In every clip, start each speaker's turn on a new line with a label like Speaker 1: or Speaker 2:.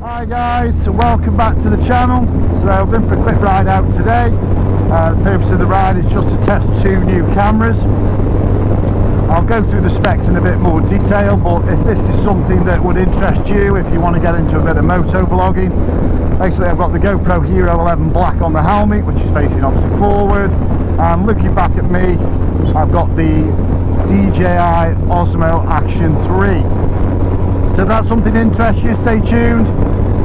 Speaker 1: Hi guys, welcome back to the channel. So I've been for a quick ride out today. The purpose of the ride is just to test two new cameras. I'll go through the specs in a bit more detail, but if this is something that would interest you, if you want to get into a bit of moto vlogging, basically I've got the GoPro Hero 11 Black on the helmet, which is facing obviously forward, and looking back at me I've got the DJI Osmo Action 3. So if that's something that interests you, stay tuned.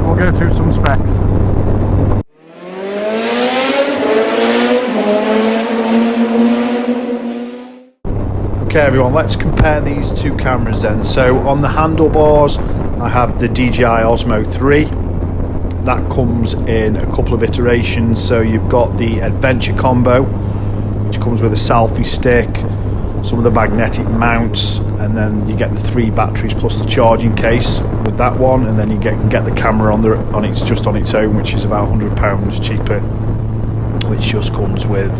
Speaker 1: We'll go through some specs. Okay everyone, let's compare these two cameras then. So on the handlebars I have the DJI Osmo 3. That comes in a couple of iterations. So you've got the Adventure combo, which comes with a selfie stick, some of the magnetic mounts, and then you get the 3 batteries plus the charging case with that one, and then you can get the camera on its own, which is about £100 cheaper, which just comes with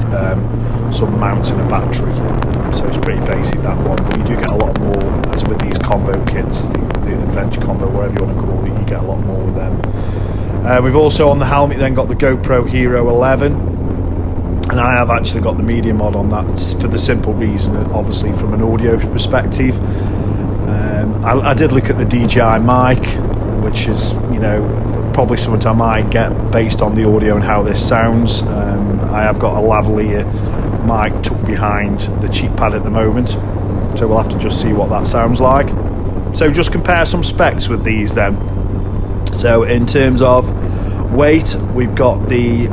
Speaker 1: some mounts and a battery. So it's pretty basic, that one, but you do get a lot more as with these combo kits, the Adventure combo, whatever you want to call it. You get a lot more with them. We've also on the helmet then got the GoPro Hero 11. And I have actually got the media mod on that for the simple reason, obviously from an audio perspective. I did look at the DJI mic, which is, you know, probably something I might get based on the audio and how this sounds. I have got a lavalier mic tucked behind the cheek pad at the moment, so we'll have to just see what that sounds like. So just compare some specs with these then. So in terms of weight, we've got the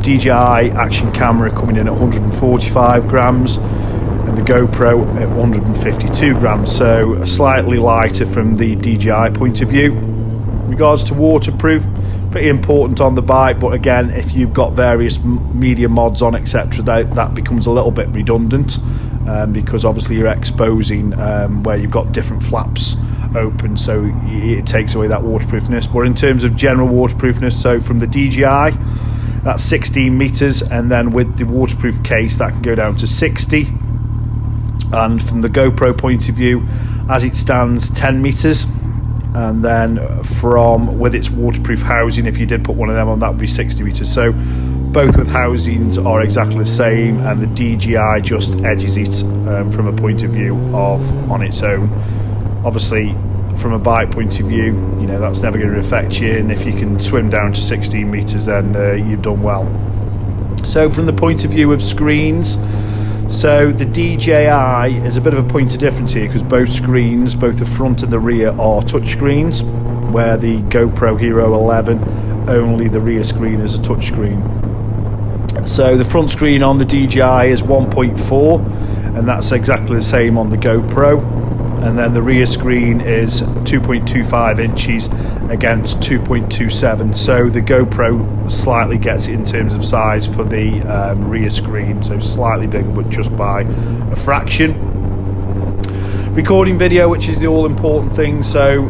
Speaker 1: DJI action camera coming in at 145 grams and the GoPro at 152 grams, so slightly lighter from the DJI point of view. In regards to waterproof, pretty important on the bike, but again, if you've got various media mods on, etc., that becomes a little bit redundant, because obviously you're exposing where you've got different flaps open, so it takes away that waterproofness. But in terms of general waterproofness, so from the DJI, that's 16 meters, and then with the waterproof case that can go down to 60, and from the GoPro point of view, as it stands, 10 meters, and then from with its waterproof housing, if you did put one of them on, that would be 60 meters. So both with housings are exactly the same, and the DJI just edges it from a point of view of on its own. Obviously from a bike point of view, you know, that's never going to affect you, and if you can swim down to 16 meters, then you've done well. So from the point of view of screens, so the DJI is a bit of a point of difference here, because both screens, both the front and the rear, are touch screens, where the GoPro Hero 11 only the rear screen is a touch screen. So the front screen on the DJI is 1.4, and that's exactly the same on the GoPro. And then the rear screen is 2.25 inches against 2.27. So the GoPro slightly gets it in terms of size for the rear screen, so slightly bigger, but just by a fraction. Recording video, which is the all-important thing, so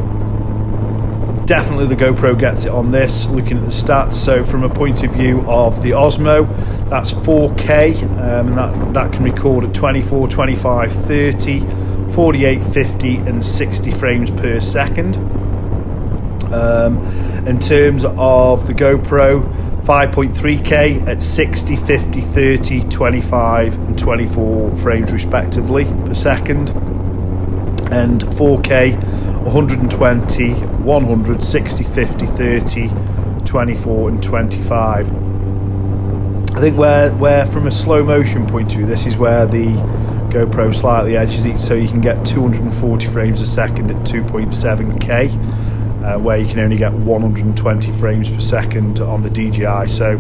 Speaker 1: definitely the GoPro gets it on this. Looking at the stats, so from a point of view of the Osmo, that's 4K, and that can record at 24, 25, 30, 48, 50 and 60 frames per second. In terms of the GoPro, 5.3K at 60, 50, 30, 25 and 24 frames respectively per second, and 4K 120, 100, 60, 50, 30, 24 and 25. I think where from a slow motion point of view, this is where the GoPro slightly edges it, so you can get 240 frames a second at 2.7K, where you can only get 120 frames per second on the DJI. So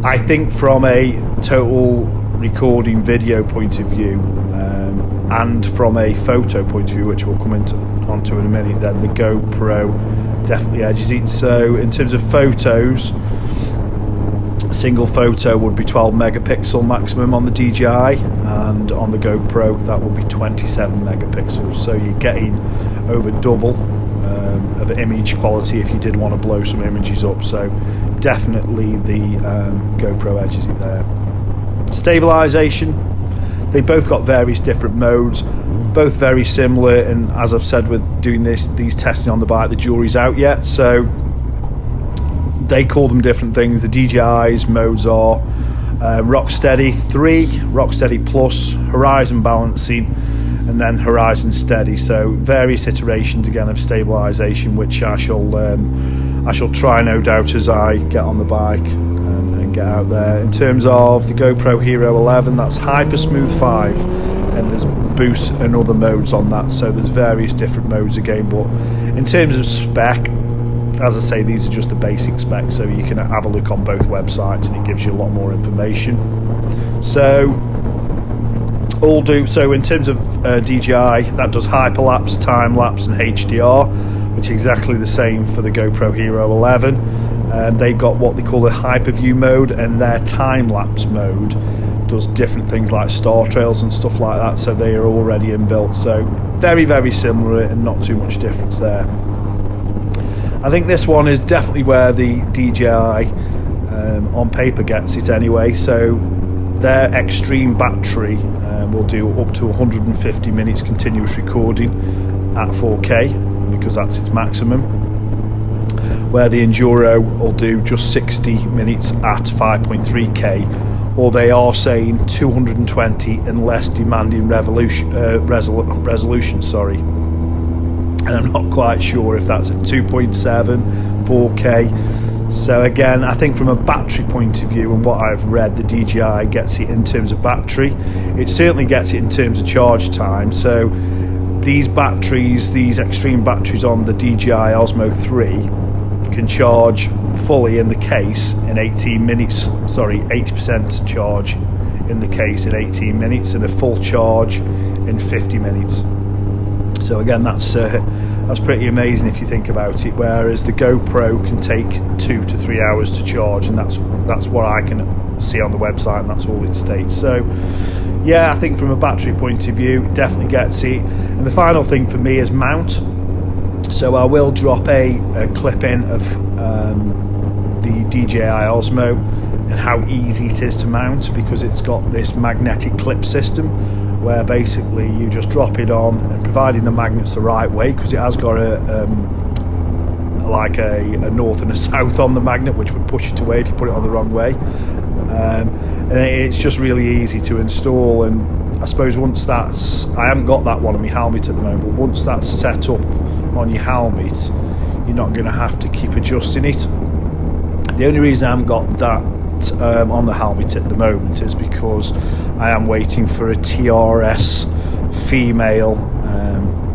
Speaker 1: I think from a total recording video point of view, and from a photo point of view, which we'll come onto in a minute, then the GoPro definitely edges it. So in terms of photos, a single photo would be 12 megapixel maximum on the DJI, and on the GoPro that will be 27 megapixels. So you're getting over double of image quality if you did want to blow some images up. So definitely the GoPro edges it there. Stabilization, they both got various different modes, both very similar, and as I've said with doing these testing on the bike, the jury's out yet. So They call them different things. The DJI's modes are Rocksteady 3, Rocksteady Plus, Horizon Balancing, and then Horizon Steady. So various iterations again of stabilization, which I shall try no doubt as I get on the bike and get out there. In terms of the GoPro Hero 11, that's Hyper Smooth 5, and there's boost and other modes on that. So there's various different modes again. But in terms of spec, as I say, these are just the basic specs, so you can have a look on both websites and it gives you a lot more information. So in terms of DJI, that does hyperlapse, time lapse and HDR, which is exactly the same for the GoPro Hero 11. They've got what they call a hyperview mode, and their time lapse mode does different things like star trails and stuff like that, so they are already inbuilt. So very, very similar and not too much difference there. I think this one is definitely where the DJI on paper gets it anyway. So their extreme battery will do up to 150 minutes continuous recording at 4K, because that's its maximum, where the Enduro will do just 60 minutes at 5.3K, or they are saying 220 and less demanding resolution, sorry. And I'm not quite sure if that's at 2.7, 4K. So again, I think from a battery point of view and what I've read, the DJI gets it in terms of battery. It certainly gets it in terms of charge time. So these batteries, these extreme batteries on the DJI Osmo 3 can charge fully in the case in 18 minutes. Sorry, 80% charge in the case in 18 minutes and a full charge in 50 minutes. So again, that's pretty amazing if you think about it. Whereas the GoPro can take 2 to 3 hours to charge, and that's what I can see on the website, and that's all it states. So yeah, I think from a battery point of view, it definitely gets it. And the final thing for me is mount. So I will drop a clip in of the DJI Osmo and how easy it is to mount, because it's got this magnetic clip system where basically you just drop it on, and providing the magnet's the right way, because it has got a north and a south on the magnet, which would push it away if you put it on the wrong way. And it's just really easy to install. And I suppose once that's, I haven't got that one on my helmet at the moment, but once that's set up on your helmet, you're not going to have to keep adjusting it. The only reason I haven't got that on the helmet at the moment is because I am waiting for a TRS female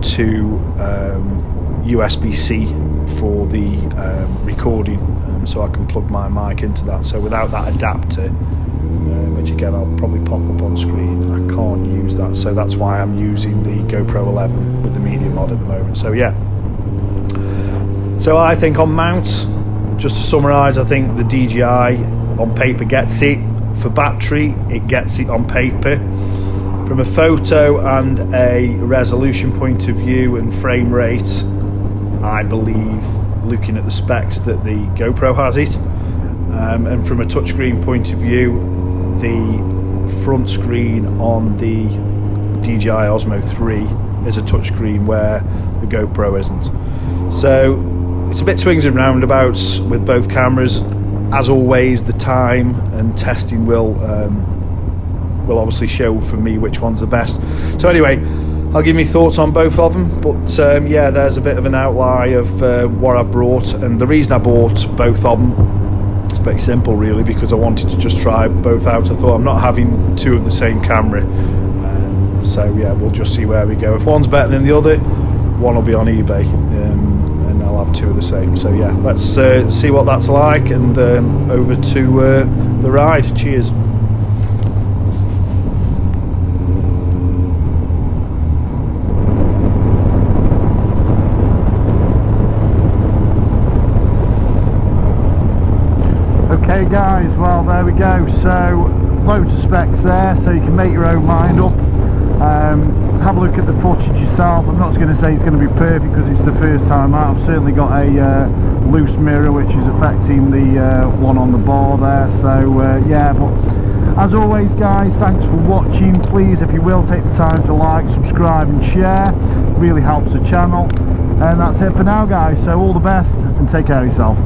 Speaker 1: to USB-C for the recording, so I can plug my mic into that. So without that adapter, which again I'll probably pop up on screen, I can't use that. So that's why I'm using the GoPro 11 with the medium mod at the moment. So yeah, so I think on mount, just to summarise, I think the DJI on paper gets it. For battery, it gets it on paper. From a photo and a resolution point of view and frame rate, I believe, looking at the specs, that the GoPro has it. And from a touchscreen point of view, the front screen on the DJI Osmo 3 is a touchscreen where the GoPro isn't. So it's a bit swings and roundabouts with both cameras. As always, the time and testing will obviously show for me which one's the best. So anyway, I'll give me thoughts on both of them. But yeah, there's a bit of an outline of what I brought, and the reason I bought both of them is pretty simple, really, because I wanted to just try both out. I thought I'm not having two of the same camera, so yeah, we'll just see where we go. If one's better than the other, one will be on eBay. And I'll have two of the same. So yeah, let's see what that's like, and over to the ride. Cheers. Okay guys, well there we go. So loads of specs there, so you can make your own mind up. Have a look at the footage yourself. I'm not going to say it's going to be perfect because it's the first time out. I've certainly got a loose mirror which is affecting the one on the bar there. So yeah, but as always guys, thanks for watching. Please, if you will, take the time to like, subscribe and share. It really helps the channel. And that's it for now guys, so all the best and take care of yourself.